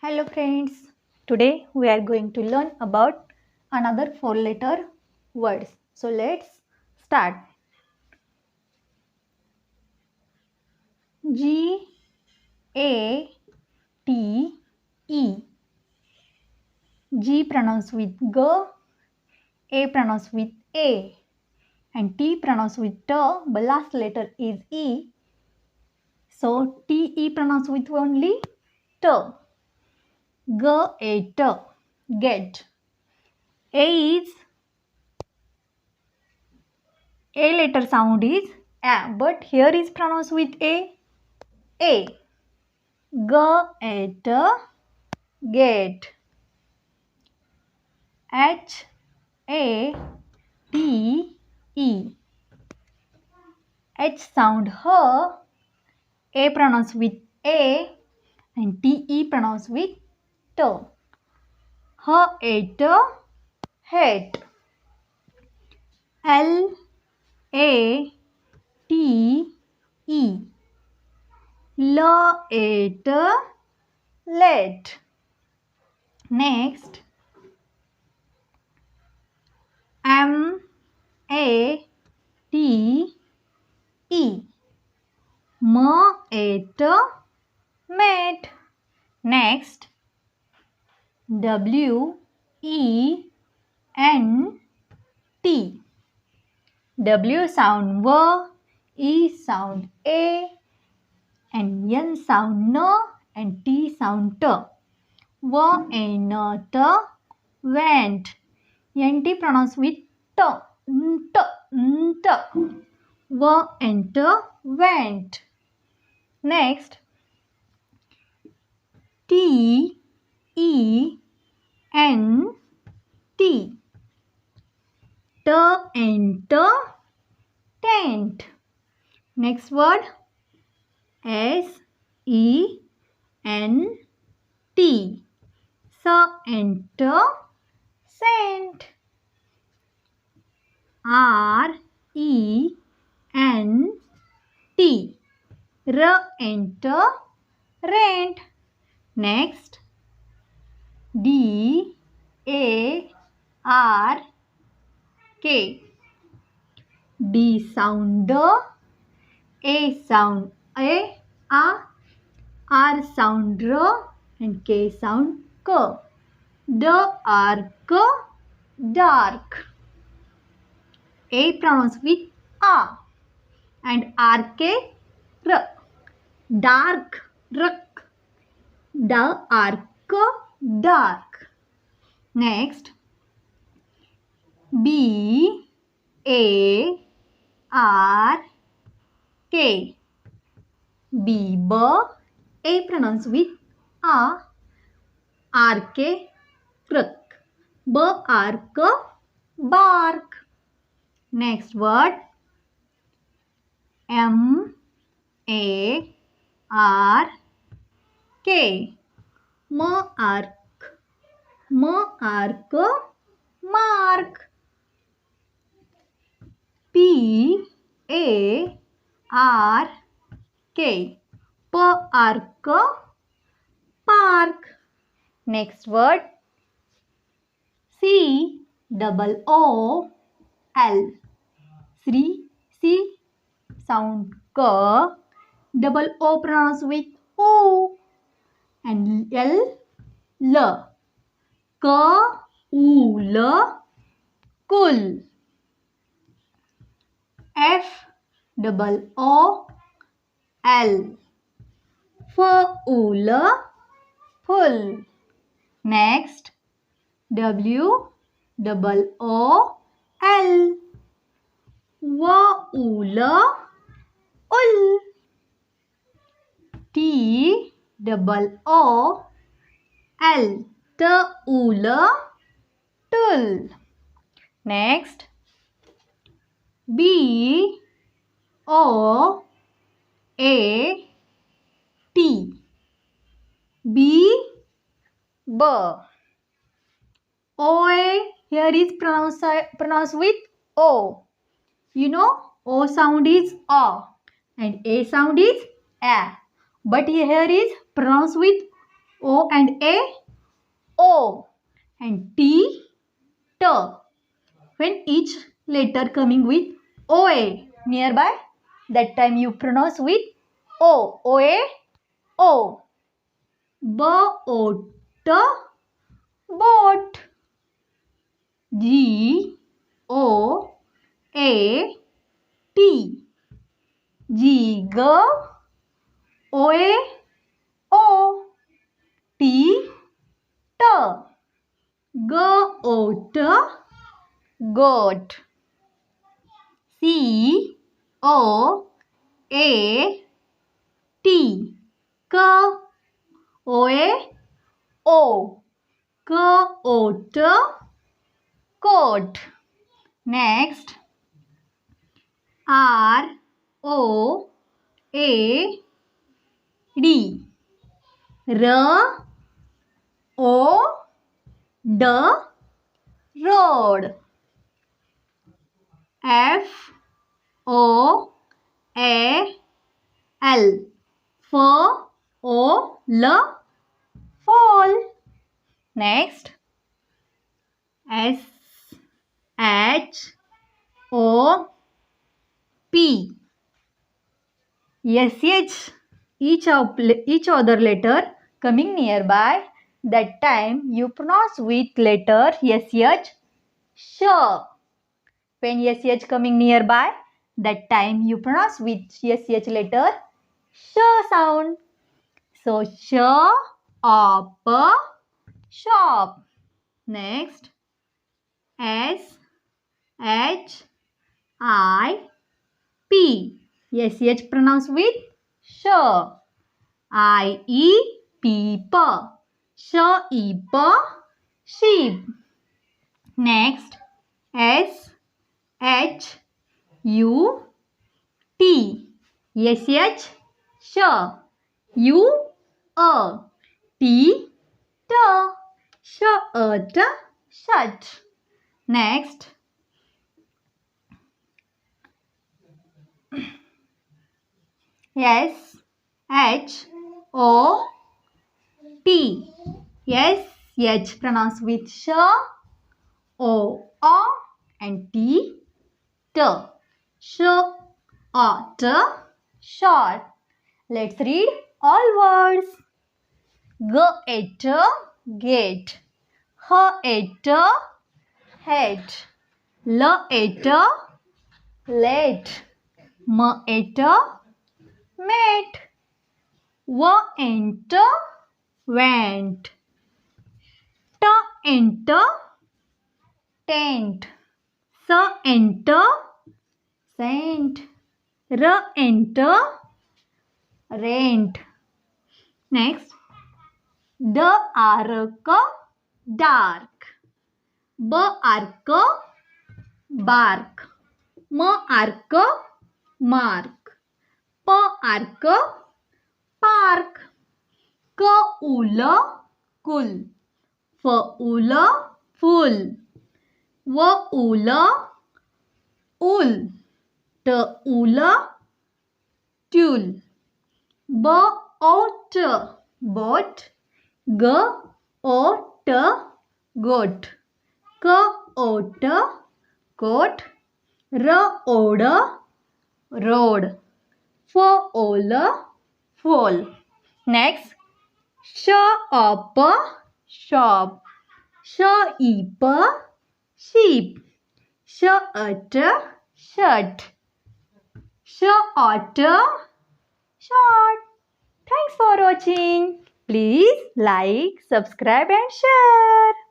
Hello friends, today we are going to learn about another 4-letter words. So let's start. G A T E. G pronounced with G, A pronounced with A, and T pronounced with T, but last letter is E. So T E pronounced with only T. Get, get. A letter sound is A, but here is pronounced with A. Get. H-A-T-E. H sound H, A pronounced with A, and T-E pronounced with T. Hat. L-A-T-E. Let. Next, M-A-T-E. Mate. Next, W-E-N-T. W sound W, E sound A, and N sound N, and T sound T. Went. Nt pronounced with T. Went. Next, T-E-N-T. Tent. Next word, S-E-N-T. Scent. R-E-N-T. Rent. Next, D-A-R-K. D sound D, A sound A, R sound R, and K sound K. Dark. A pronounced with A, and R-K, R. Dark. Dark. Next, B-A-R-K. Beaver. A pronounced with A, R-K, crook. Bark. Next word, M-A-R-K. Mark. P-A-R-K. Park. Next word, C-O-O-L. C sound K, double O pronounced with O, and L. Cool. F-O-O-L. Full. Next, W-O-O-L. Ul. T-O-O-L. Tool. Next, B-O-A-T. O-A here is pronounced with O. You know, O sound is O and A sound is A. But here is pronounced with O and A, O, and T, T. When each letter coming with OA nearby, that time you pronounce with O, OA, O. Boat, boat. G, O, A, T. G, O, A, O. T, T. Goat, goat. C, O, A, T. O, A, O. Coat, coat. Next, R, O, A, D. R, O, D, road. F, O, A, L. O, L, fall. Next, S, H, O, P. SH. Each other letter coming nearby, that time you pronounce with letter SH, sh. When SH coming nearby, that time you pronounce with SH letter sh sound. So shop, shop. Next, S, H, I, P. SH pronounced with sh. I, E, P, P. Sheep, sheep. Next, S, H, U, T. SH, sh. U, A. T, T. Shirt, shirt. Next, S, H, O, T. SH pronounced with sh, O, and T, T. Short, short. Let's read all words. Get, gate. Hat, hat. Late. Met, met. Went, went. Enter, tent. Enter, sent. Enter, rent. Next, dark, dark. Bark, bark. Mark, mark. Park, park. Cool, cool. Fool, full. Wool, wool. Tool, tool. Boat, boat. Goat, goat. Coat, coat. Road, road. Foal, foal. Next, shop, shop. Sheep, sheep. Shirt, shirt. Short, short. Thanks for watching. Please like, subscribe and share.